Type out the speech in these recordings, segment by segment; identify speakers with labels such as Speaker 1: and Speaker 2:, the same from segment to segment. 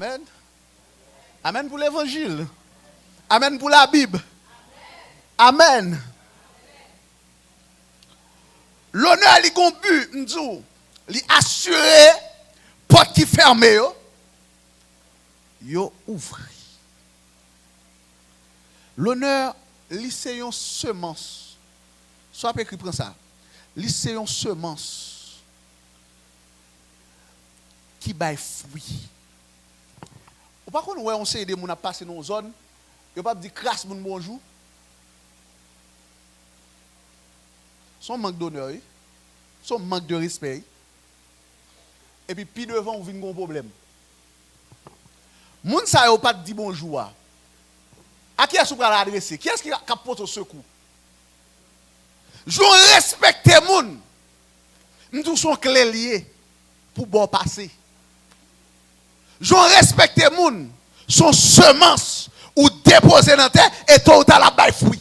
Speaker 1: Amen. Amen pour l'évangile. Amen pour la Bible. Amen. L'honneur, li gon but, m'dou, li assurer porte qui fermé yo ouvri. L'honneur, li c'est une semence. Soit écrit prend ça. Li c'est une semence qui baille fruit. Ou pas qu'on on sait des moun a passé dans zone, yo pas dire crasse moun bonjour. Son manque d'honneur, son manque de respect. Et puis devant on vient un problème. Moun sa yo pas dit bonjour. À qui est-ce qu'on va l'adresser? Qui est-ce qui a porté au secours? Je respecte moun. Nous sont clés liés pour bon passer. Je respecte moun. Son semence ou déposer dans terre et tout à la baille fruit.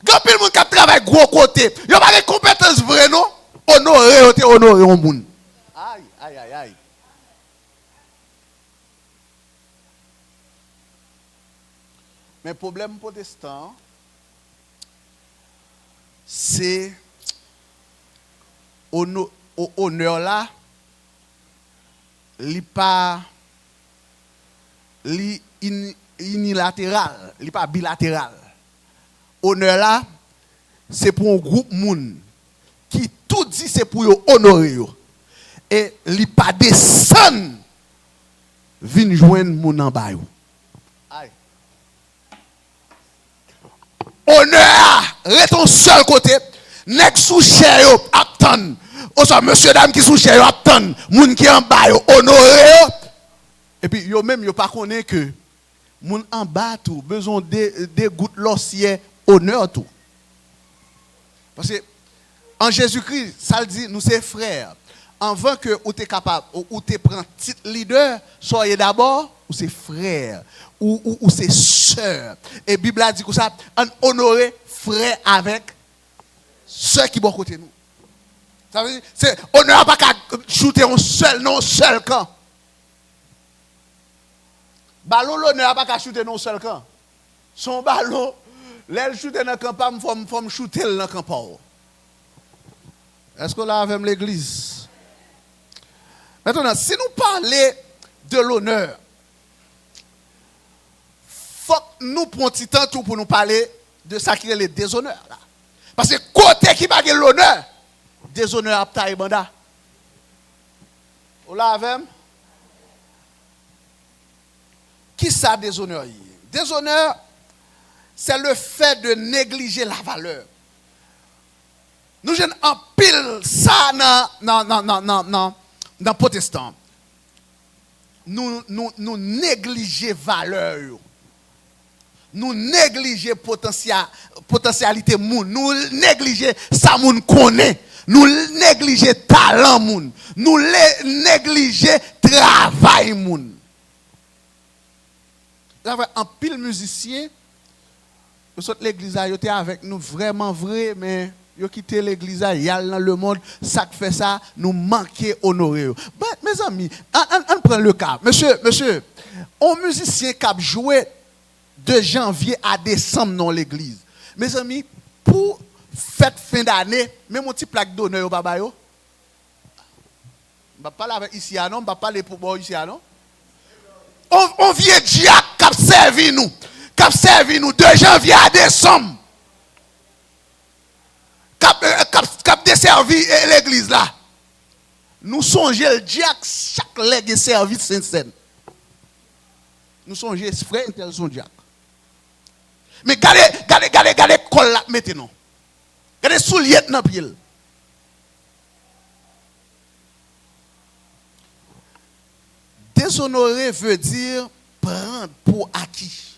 Speaker 1: Quand pile moun qui travaille gros côté, yo pas de compétence vraie non, honorer on moun. Aïe aïe aïe aïe. Mais le problème protestant, c'est honneur là, li pas unilatéral, li pas bilatéral. Honneur là, c'est pour un groupe moun qui tout dit c'est pour yo honorer yo. Et li pas descend vinn joindre moun en bas yo. Aïe. Honneur, restons seul côté, nek sous cher yo attend. O ça monsieur dame qui sous cher yo attend, moun qui en bas yo honorer yo. Et puis yo même yo pas connaît que moun en bas tout besoin de gouttes l'ossier honneur tout. Parce que en Jésus-Christ, ça le dit nous c'est frères. Avant que ou t'es capable ou t'es prend titre leader, soyez d'abord ou c'est frère ou c'est sœur. Et Bible a dit que ça on honorer frère avec ceux qui bon côté nous. Ça veut dire c'est honneur pas qu'à shooter un seul camp. Ballon l'honneur pas qu'à shooter non seul camp. Son ballon l'aile shooter dans camp pas faut shooter dans camp pas. Est-ce que là avec l'église? Maintenant, si nous parlons de l'honneur, faut que nous prenions un petit temps pour nous parler de ça qui est le déshonneur. Là. Parce que côté qui va gagner l'honneur, déshonneur à taille banda. Vous l'avez? Qui ça déshonneur? Déshonneur, c'est le fait de négliger la valeur. Nous jeunes en pile ça dans protestant. Nous négliger valeur. Nous négliger potentialité moun. Nous négliger ça moun connaît. Nous négliger talent moun. Nous négliger travail moun. En pile musicien, nous sommes l'église a été avec nous vraiment vrai mais yo quitté l'église yal dans le monde ça fait ça nous manquer honorer. Mes amis, on prend le cas. Monsieur, un musicien qui a joué de janvier à décembre dans l'église. Mes amis, pour fête fin d'année, même un petit plaque d'honneur baba yo. On va parler avec ici non, on va parler pour moi ici non. On vient Diak qui a servi nous de janvier à décembre. Cap desservi l'église là. Nous songeons le diacre chaque lègue service Saint-Saint. Nous songeons frère tel son diacre. Mais regardez col là maintenant. Regardez soulier dans pied. Déshonorer veut dire prendre pour acquis.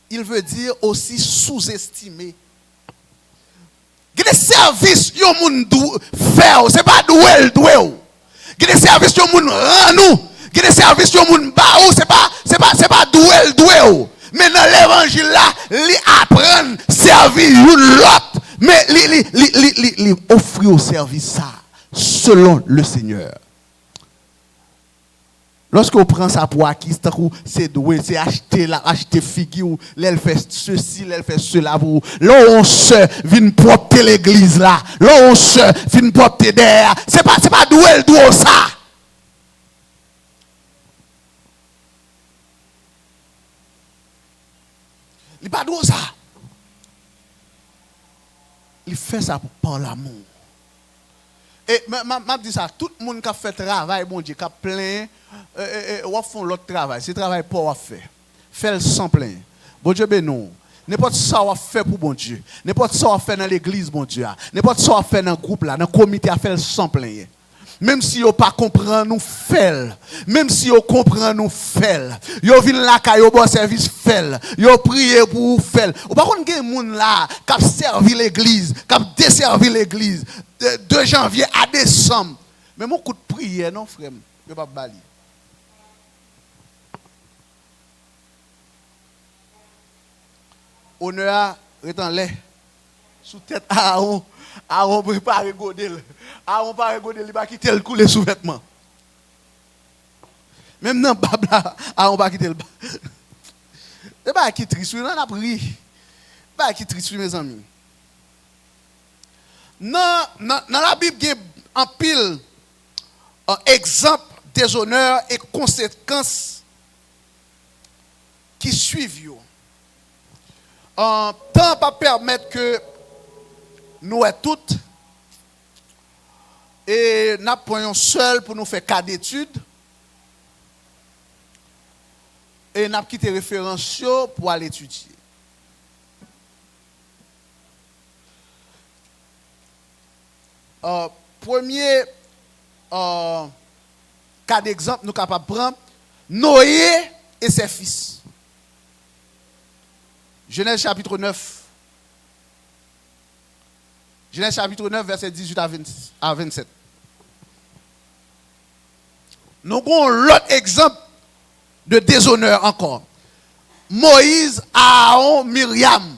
Speaker 1: Il veut dire aussi sous-estimer. Des services yo moun faire c'est pas douel des services yo moun rend nous des services yo moun ba ou c'est pas douel mais dans l'évangile là li apprendre servir l'autre mais li offrir au service ça selon le Seigneur. Lorsque vous prenez ça pour acquis, c'est doué, c'est acheter figure, elle fait ceci, elle fait cela pour là on se vient porter l'église là. Là on se vient porter derrière. C'est pas doué le doué ça. Il pas doué ça. Il fait ça par l'amour. Et je dis ça, tout le monde qui a fait travail, bon Dieu, qui a plein, ou font l'autre travail. C'est travail pour faire. Fait sans plein. Bon Dieu, ben non. N'importe ça on fait pour bon Dieu. N'importe ça on fait dans l'église, bon Dieu. N'importe ça on fait dans le groupe, là, dans le comité, à faire sans plein. Même si vous pas comprend nous fait. Même si vous comprend nous fait. Vous venez là quand vous bon service fait. Vous priez pour vous faire. Ou par contre, il y a des gens là qui ont servi l'église, qui ont desservi l'église de janvier à décembre. Mais mon coup de prière, non frère, je ne pas bali. Honneur est en l'air. Sous tête Aaron. Aaron prépare godel. Aaron pas godel, il va quitter le couler sous vêtement. Même dans babla, Aaron pas quitter le bas. C'est pas qui triste, on a pris. Pas qui triste mes amis. Dans la Bible il y a un pile exemple des honneurs et conséquences qui suivent. Tant pas permettre que nous toutes et nous prenons seul pour nous faire cas d'études et nous quitté référence pour aller étudier. Premier cas d'exemple nous capables de prendre Noé et ses fils. Genèse chapitre 9. Genèse chapitre 9, verset 18 à 27. Nous avons l'autre exemple de déshonneur encore. Moïse, Aaron, Myriam.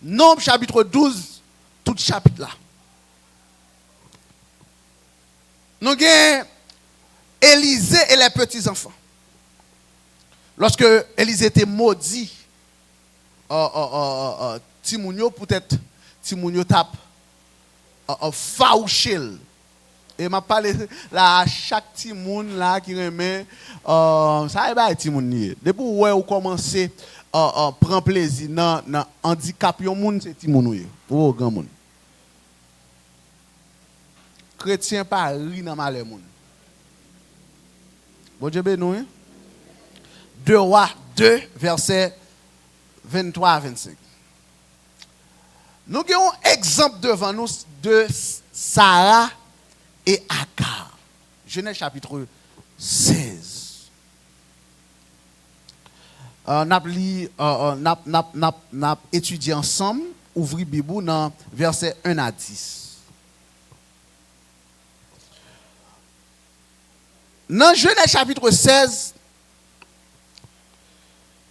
Speaker 1: Nombre chapitre 12, tout chapitre là. Nous avons Élisée et les petits-enfants. Lorsque Élisée était maudit, Timounio peut-être, Timounio tape. Fauchel. Et m'a parlé là chaque petit monde là qui remet ça est pas petit monde ni. Depuis ouais ou commencer prendre plaisir dans handicap yon monde c'est petit monde ou grand monde. Chrétien pas ri dans malheur monde. Bon Dieu béni. 2 Rois 2 verset 23 à 25. Nous avons un exemple devant nous de Sarah et Agar. Genèse chapitre 16. N'a étudié ensemble, ouvri Bible dans verset 1 à 10. Dans Genèse chapitre 16,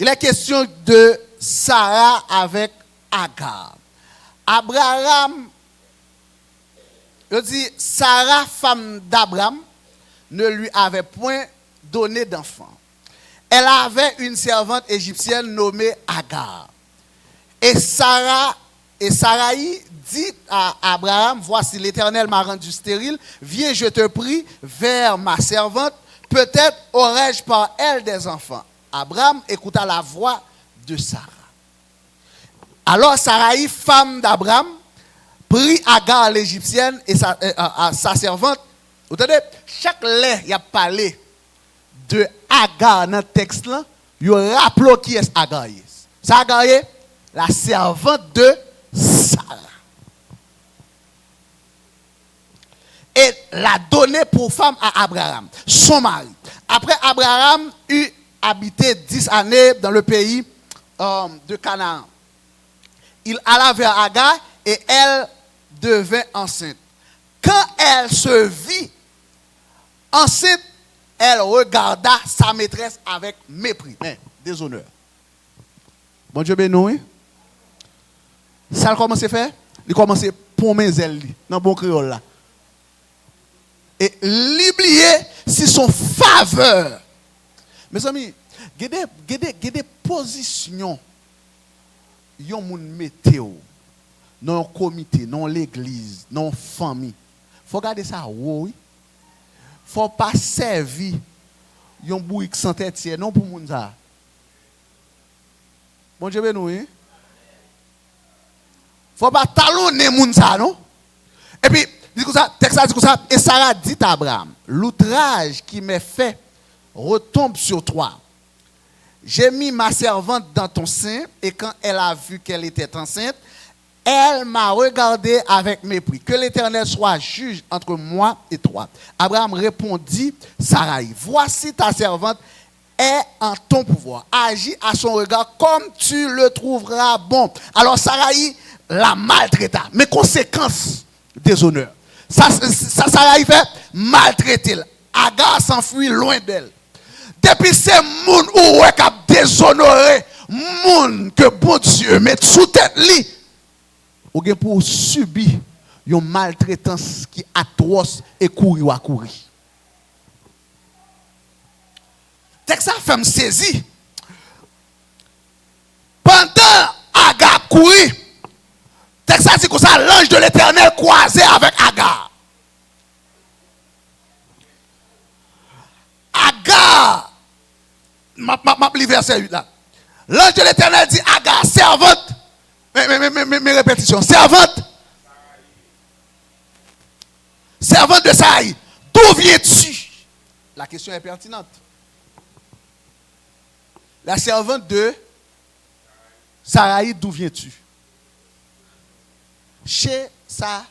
Speaker 1: il est question de Sarah avec Agar. Abraham, je dis, Sarah, femme d'Abraham, ne lui avait point donné d'enfant. Elle avait une servante égyptienne nommée Agar. Et Sarai dit à Abraham, voici l'Éternel m'a rendu stérile, viens, je te prie, vers ma servante, peut-être aurais-je par elle des enfants. Abraham écouta la voix de Sarah. Alors Sarai, femme d'Abraham, prit Agar l'égyptienne et sa servante. Vous entendez? Chaque lait, il a parlé de Agar dans le texte là. Il rappelle qui est Agar. Ça Agar est la servante de Sarah. Et l'a donné pour femme à Abraham, son mari. Après Abraham eut habité 10 années dans le pays de Canaan. Il alla vers Agar et elle devint enceinte. Quand elle se vit enceinte, elle regarda sa maîtresse avec mépris, mais déshonneur. Bon Dieu béni. Ça a commencé à faire? Il a commencé à pommer elle dans bon créole là. Et l'oublier si son faveur. Mes amis, il y a des positions yon moun météo dans un comité, dans l'église, dans la famille. Faut garder ça oui. Faut pas servir yon bouik sans tête non pour moun ça. Bon Dieu nous hein. Faut pas talonner moun ça non. Et puis dit ça, texte dit ça et Sarah dit à Abraham, l'outrage qui m'est fait retombe sur toi. J'ai mis ma servante dans ton sein et quand elle a vu qu'elle était enceinte, elle m'a regardé avec mépris. Que l'Éternel soit juge entre moi et toi. Abraham répondit, Sarai, voici ta servante est en ton pouvoir. Agis à son regard comme tu le trouveras bon. Alors Sarai la maltraita. Mais conséquence des honneurs. Ça Sarai fait maltraiter. Agar s'enfuit loin d'elle. Depuis ces moun ou ouais cap déshonoré, moun que bon Dieu met sous tête li, ou gen pour subir une maltraitance qui atroce et courir à courir. Texte ça fait me saisir. Pendant Agar courir, texte ça dit comme ça l'ange de l'Éternel croisé avec Agar. Agar m'a verset 8 là. L'ange de l'Éternel dit Agar, servante. Mes répétitions. Servante. Servante de Sarai. D'où viens-tu? La question est pertinente. La servante de Sarai, d'où viens-tu? Chez sa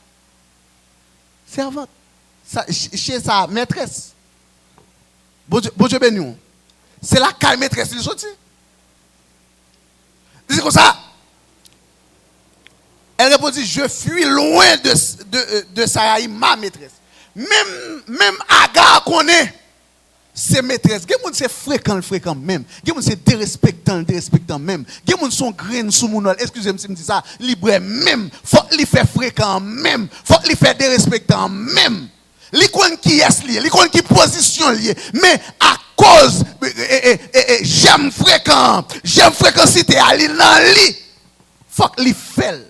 Speaker 1: servante. Chez sa maîtresse. Bon Dieu béni. C'est la caille maîtresse qui sorti. C'est comme ça. Elle répondit, je fuis loin de Sarai, ma maîtresse. Même Agar connaît ses maîtresses. Gen moun c'est fréquent même. Gen moun c'est dérespectant même. Gen moun son grain sous mon ol. Excusez-moi si je dis ça, libre même. Faut li faire fréquent même. Faut li faire dérespectant même. Li kon qui est lié, li kon qui position lié. Mais à cause j'aime fréquencité à li nan li. Faut que li fait.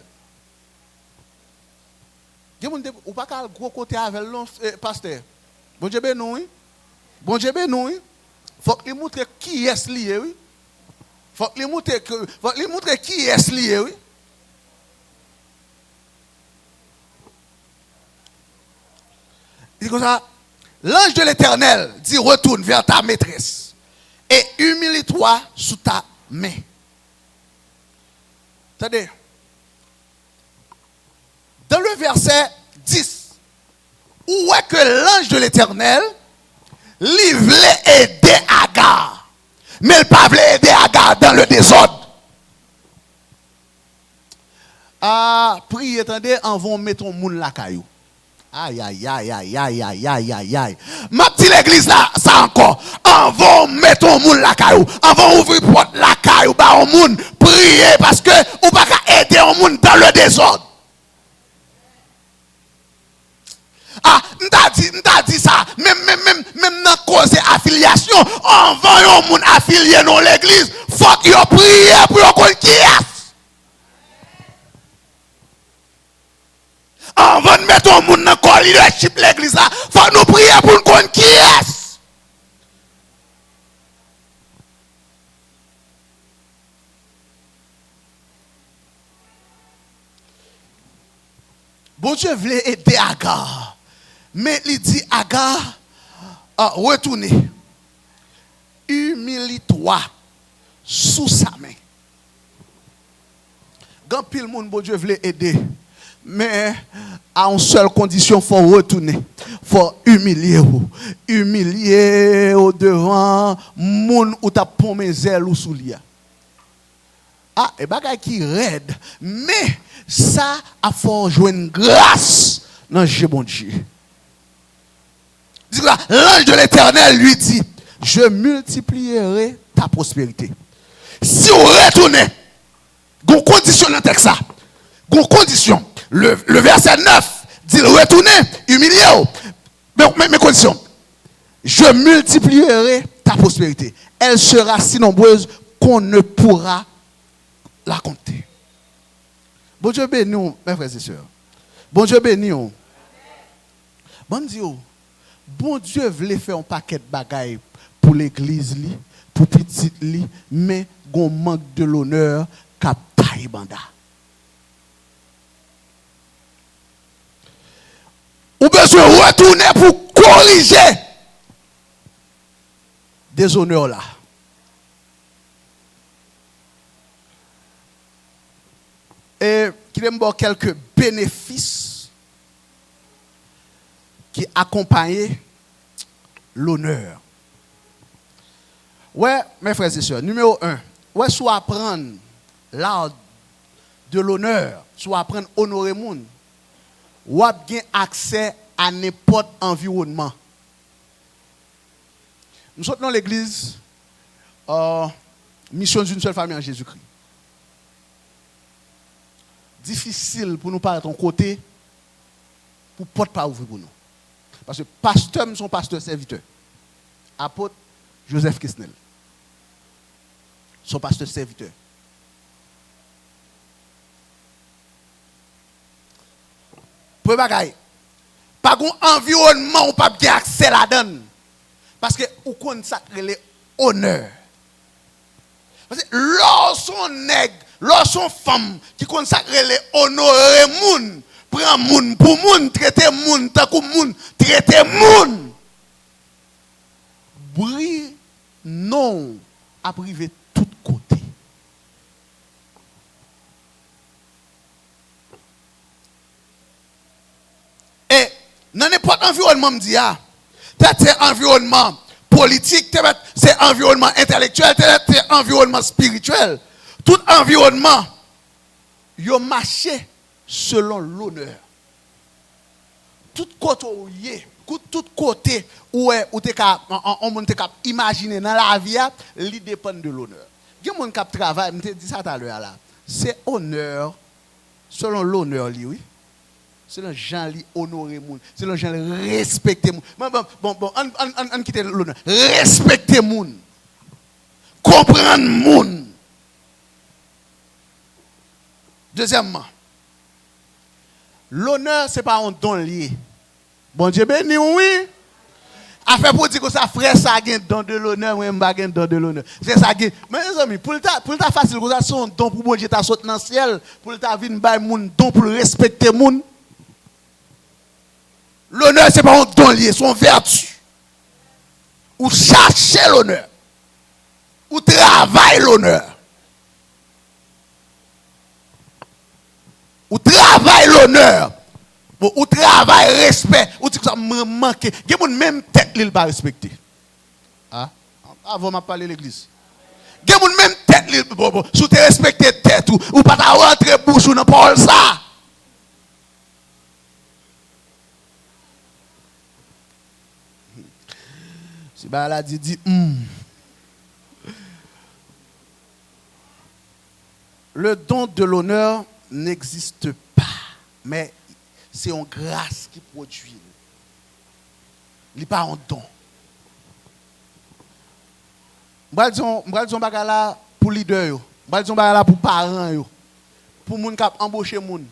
Speaker 1: Ou pas qu'à gros côté avec l'on pasteur. Bon Dieu béni oui. Bon Dieu béni oui. Faut que li montre qui est lié oui. Faut que li montre qui est lié oui. Il dit comme ça, l'ange de l'Éternel dit retourne vers ta maîtresse et humilie-toi sous ta main. Attendez. Dans le verset 10, où est que l'ange de l'Éternel lui voulait aider Agar, mais il ne pas voulait aider Agar dans le désordre. Ah, priez, attendez, en vont mettre un moun la caillou. Aïe. Ma petite église là, ça encore. En vont mettre un moun la caillou. En vont ouvrir porte la caillou, bah un moun prier parce que ou pas aider un moun dans le désordre. Ah, m'ta dit ça, même dans cause affiliation, on va un moun affilié dans l'église, faut qu'il prie pour yon connaître qui est. On va mettre un moun dans le leadership l'église là, faut nous prier pour nous connaître qui est. Bon Dieu voulait aider Agar. Mais il dit Agar, retournez. Humilie-toi sous sa main. Quand pile monde, bon Dieu voulait aider. Mais à une seule condition, il faut retourner. Il faut humilier. Humilier au devant moun ou ta pomme zèle ou sous lia. Ah, et bagay qui raide. Mais ça a faut jouer une grâce dans le bon Dieu. L'ange de l'Éternel lui dit, je multiplierai ta prospérité. Si vous retournez, vous conditionnez le texte ça. Vous condition. Le verset 9 dit retournez, humiliez-vous. Mes conditions. Je multiplierai ta prospérité. Elle sera si nombreuse qu'on ne pourra la compter. Bon Dieu bénis nous, mes frères et sœurs. Bon Dieu bénis nous. Bon Dieu, bon Dieu voulait faire un paquet de bagailles pour l'église, pour petite, mais gon manque de l'honneur cap taille banda. Ou besoin retourner pour corriger des honneurs là. Et qu'il aime quelques bénéfices qui accompagnent l'honneur. Ouais, mes frères et sœurs, numéro 1, ouais, soit apprendre l'art de l'honneur, soit apprendre à honorer les gens, ou avoir accès à n'importe environnement. Nous sommes dans l'église, mission d'une seule famille en Jésus-Christ. Difficile pour nous paraître en côté, pour porte pas ouvrir pour nous. Parce que pasteur, nous sommes pasteurs serviteurs. Apôtre Joseph Kesnel. Son pasteur serviteur. Pour bagaille. Pas un environnement où pas bien accès la donne. Parce que ou consacrer les honneurs. Parce que lorsqu'on nègre, lorsqu'on femme qui consacre les honorer moun, prend moun pour moun, traiter moun tant que moun, traiter moun. Bri non à priver tout côté. Et dans n'importe environnement me dit c'est environnement politique, c'est environnement intellectuel, c'est environnement spirituel. Tout environnement, yo marché selon l'honneur. Tout côté où on te cap imaginer dans la vie, il dépend de l'honneur. Il y a des gens qui travaillent, je te dis ça tout à l'heure là. C'est honneur selon l'honneur oui. C'est le gens qui honorer moun, c'est le gens qui respecter moun. Bon, on quitte l'honneur. Respecter moun. Comprendre moun. Deuxièmement, l'honneur c'est pas un don lié. Bon Dieu béni oui. Affaire pour dire que ça frère ça gagne don de l'honneur, moi m'pa gagne don de l'honneur. C'est ça gagne. Mais mes amis, pour ta facile que ça son don pour bon Dieu ta saute dans le ciel, pour ta vinn bay moun don pour respecter moun. L'honneur, ce n'est pas un don lié, c'est une vertu. Ou chercher l'honneur. Ou travailler l'honneur. Ou travailler l'honneur. Ou travailler respect. Ou dit que ça me manque. Il y a même tête qui ne pas respecter. Ah? Avant de parler de l'église. Il y a même tête qui ne pas respecter. Si tu respectes tête ou pas rentrer bouche ou dans parole ça. Si bah là dit Le don de l'honneur n'existe pas, mais c'est une grâce qui produit. Il n'est pas un don. Je vais dire bagala pour leader, je vais dire bagala pour parents, pour les gens qui embauché moun.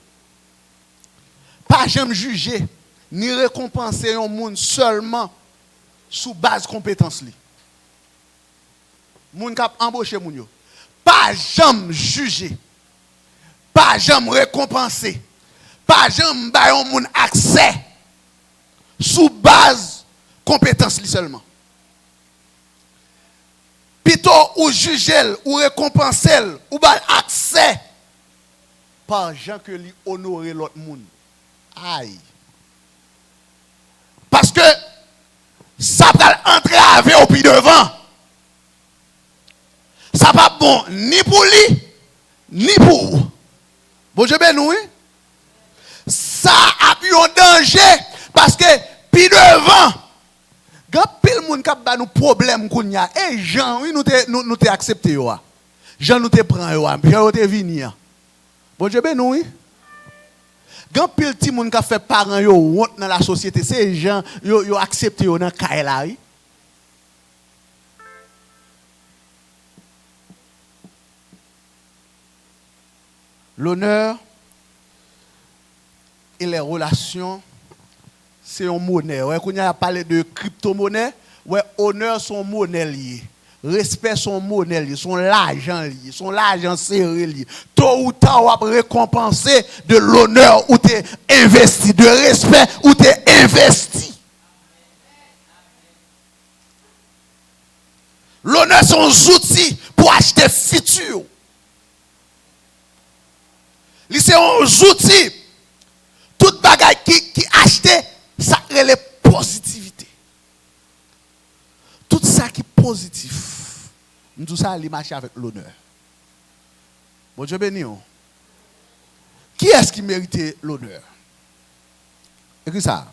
Speaker 1: Pas jamais juger ni récompenser un monde seulement sous base compétence li. Moun k'ap embauché moun yo. Pas jamais juger. Pas jamais récompenser. Pas jamais bay un moun accès sous base compétence li seulement. Plutôt ou juger ou récompenser ou bay accès par gens que li honorer l'autre moun. Aïe. Parce que ça va entraver au pied devant. Ça va bon ni pour lui, ni pour vous. Bon, je ben oui. Ça a eu un danger parce que pied devant, quand pile moun k'ap ba nous problème qu'on y a, et Jean, oui, nous te accepté yo. Jean nous te prend yo, Jean te vini. Bon, je ben oui. Quand pile ti moun ka fait parents yo honte dans la société, ces gens yo accepté yo dans caille là. L'honneur et les relations, c'est une monnaie. Ouais, quand on a parlé de crypto-monnaie, ouais, honneur sont monnaie liée. Respect sont monnaie liée, sont l'argent lié, sont l'argent serré lié. Tôt ou tard, on va récompenser de l'honneur où tu es investi, de respect où tu es investi. L'honneur sont des outils pour acheter futur. C'est un outil. Tout bagage qui acheter, ça crée les positivités. Tout ça qui est positif, tout ça, il marche avec l'honneur. Bon Dieu béni. Qui est-ce qui mérite l'honneur? Écris ça.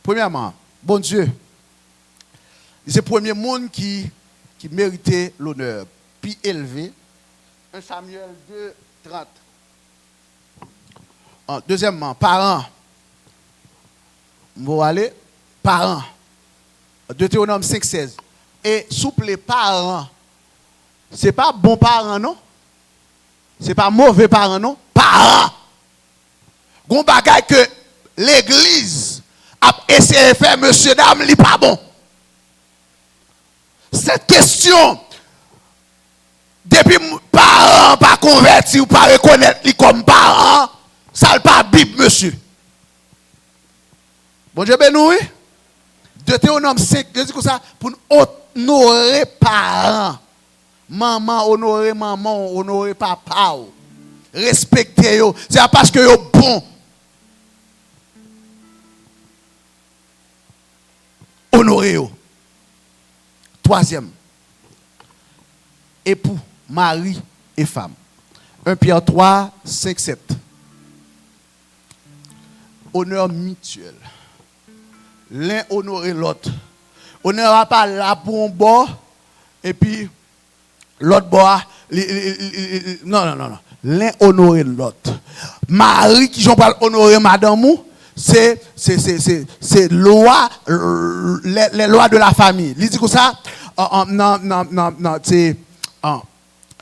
Speaker 1: Premièrement, bon Dieu. C'est le premier monde qui méritait l'honneur. Puis élevé. 1 Samuel 2, 30. Deuxièmement, parents. Vous allez, parents. Deutéronome 5, 16. Et souple les parents. Ce n'est pas bon parent, non? Ce n'est pas mauvais parent, non? Parents. Gon bagay que l'église a essayé de faire, monsieur, dame, li pas bon. Cette question, depuis parents pas converti ou pas reconnaître li comme parent, ça n'est pas Bible, monsieur. Bon Dieu béni. Deutéronome 5, je dis comme ça, pour honorer parents. Maman, honorer maman, honorer papa. Respecter yo. C'est parce que yo bon. Honorer yo. Troisième. Époux, mari et femme. 1 Pierre 3, 5, 7. Honneur mutuel. L'un honorer l'autre. Honneur n'est pas là pour un bord et puis l'autre bord. Non. L'un honorer l'autre. Marie qui j'en parle honorer madame, c'est loi, les lois de la famille. Il dit comme ça, non, c'est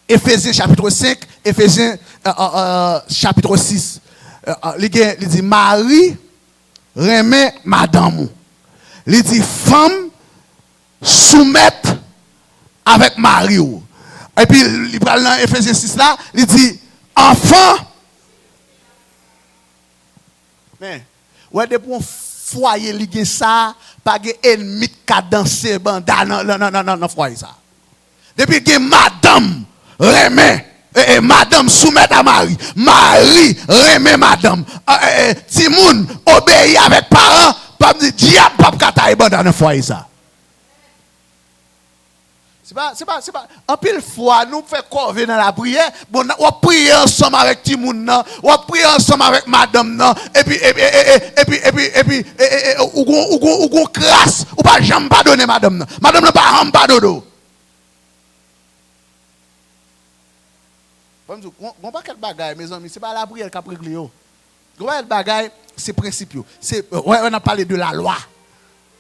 Speaker 1: Éphésiens chapitre 5, Éphésiens chapitre 6. Il dit Marie remet madame. Il dit femme soumettre avec Marie. Et puis il parle dans Éphésiens 6 là, il dit enfant. Mais ouais depuis un foyer li ça, pas de ennemi qui danser banda non foyer ça. Depuis que madame remet et madame soumet à Marie. Marie remet madame. Timoun obéit avec parents. Pas me dire diable pas kataï banda dans foyer ça. C'est pas en pile fois nous fait corver dans la prière, bon on prie ensemble avec Timoun nan, on prie ensemble avec madame nan et puis ou crasse ou pas jamais pardonner madame nan. Madame nan pas jamais pardonner. Bon pas quel bagaille mes amis, c'est pas la prière qui a réglé yo. Bon quel bagaille, c'est principe yo. C'est on a parlé de la loi.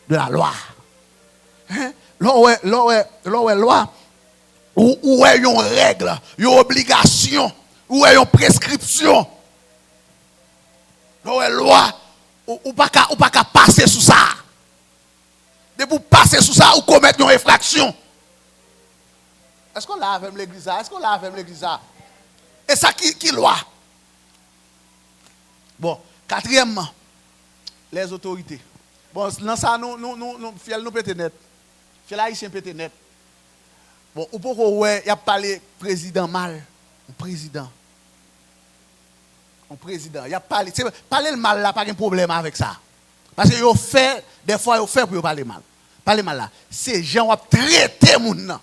Speaker 1: De la loi. Hein? Loi, où est une règle, une obligation, où est une prescription. Loi, ou pas qu'à passer sous ça. De vous passer sous ça ou commettre une infraction. Est-ce qu'on l'a avec l'église? Est-ce qu'on l'a avec l'église? Et ça qui loi? Bon, quatrièmement, les autorités. Bon, dans ça, nous pété net. Fait là, ici, pété net. Bon, ou pourquoi, il y a parlé président mal. Un président. Il y a parlé. Parler le mal là, pas de problème avec ça. Parce que vous fait, des fois, vous fait pour parler mal. Parler mal là. C'est gens qui ont traité les gens.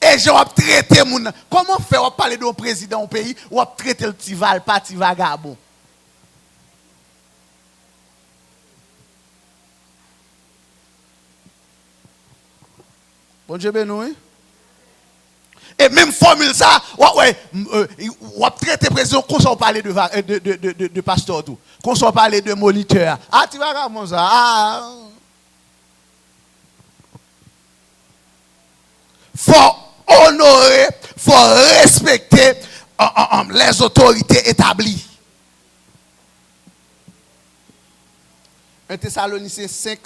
Speaker 1: Et gens qui ont traité les gens. Comment faire parler d'un président au pays ou traiter le petit val, pas petit vagabond? Bon Dieu béni. Et même formule ça, on traiter président, qu'on s'en parler de pasteur tout. Qu'on s'en parler de moniteur. Ah, tu vas comment ça? Ah. Faut honorer, faut respecter les autorités établies. 1 Thessaloniciens 5,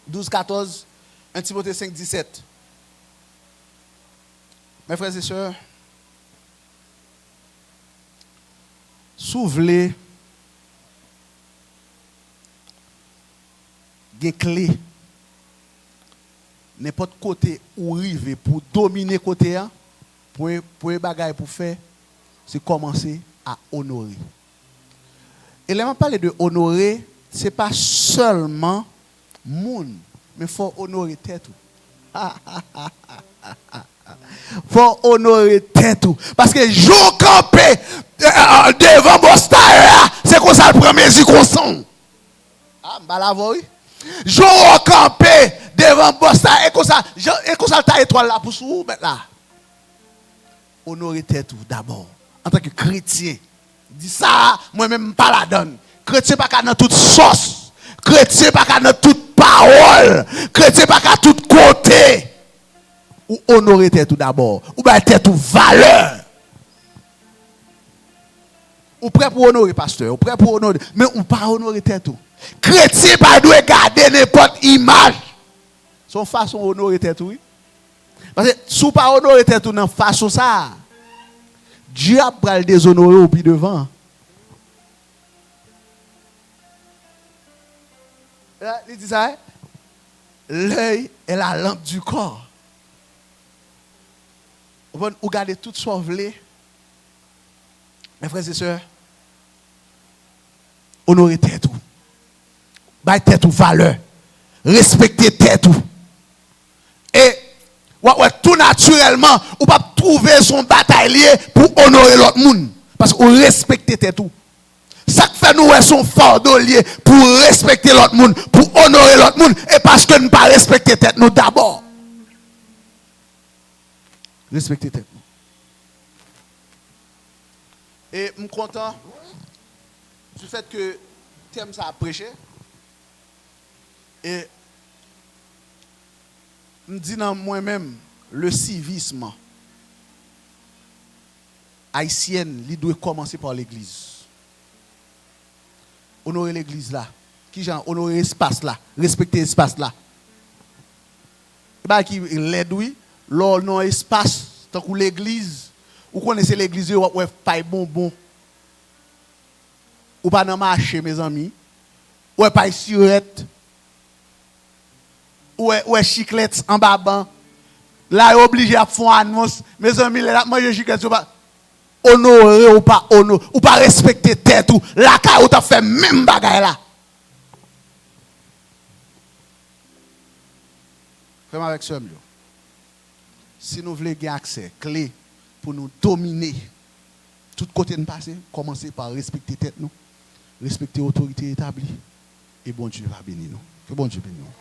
Speaker 1: 12, 14, 1 Timothée 5, 17. Mes frères et sœurs, souvelez des clés n'importe côté où arriver pour dominer côté pour bagaille pour faire, c'est commencer à honorer. Et là on parle de honorer, c'est pas seulement monde, mais faut honorer tête. Faut honorer tête. Parce que Jean campé devant Boston, c'est comme ça le premier mesure qu'on sent. Ah, bah la voix. Jean campé devant Boston, et comme ça ta étoile là pour sous là. Honorer tête d'abord. En tant que chrétien. Dis ça, moi-même pas la donne. Chrétien pas qu'à dans toute sauce. Chrétien pas qu'à dans toute parole. Chrétien pas qu'à tout côté. Ou honorer tête tout d'abord. Ou bien tête tout valeur. Ou prêt pour honorer pasteur. Ou prêt pour honorer. Mais ou pas honorer tête tout. Chrétien pas doit garder n'importe image. Son façon honorer tête tout. Parce que si vous pas honorer tête tout dans façon ça, Dieu a pris le déshonorer au pied devant. Il dit ça. L'œil est la lampe du corps. Vous regardez tout ce que vous voulez. Mes frères et sœurs, honorer tête tout. Bailler tête tout valeur. Respecter tête tout. Et tout naturellement, ou pas trouver son bataille pour honorer l'autre monde. Parce qu'on respecte tête tout. Ça fait nous son fardeau lié pour respecter l'autre monde, pour honorer l'autre monde. Et parce que nous ne pas respecter tête nous d'abord. Respecter tête nous. Et je suis content du fait que thème ça a prêché. Et je dis dans moi-même, le civisme haïtien, il doit commencer par l'église. Honorer l'église là. Qui genre honorer l'espace là, respecter l'espace là. Bah qui l'aide oui, lors non espace tant que l'église, vous connaissez l'église ouais pas bonbon. Ou pas dans marché mes amis. Ouais pas surette. Ouais chiclette en bas. Là est obligé à faire annonce. Mes amis là manger chiclette ou pas honorer ou pas honorer ou pas respecter tête ou la ka ou t'a fait même bagaille là. Fais avec ça. Si nous voulons gagner accès clé pour nous dominer tout côté de passer, commencer par respecter tête nous, respecter l'autorité établie et bon Dieu va bénir nous. Que bon Dieu bénisse nous.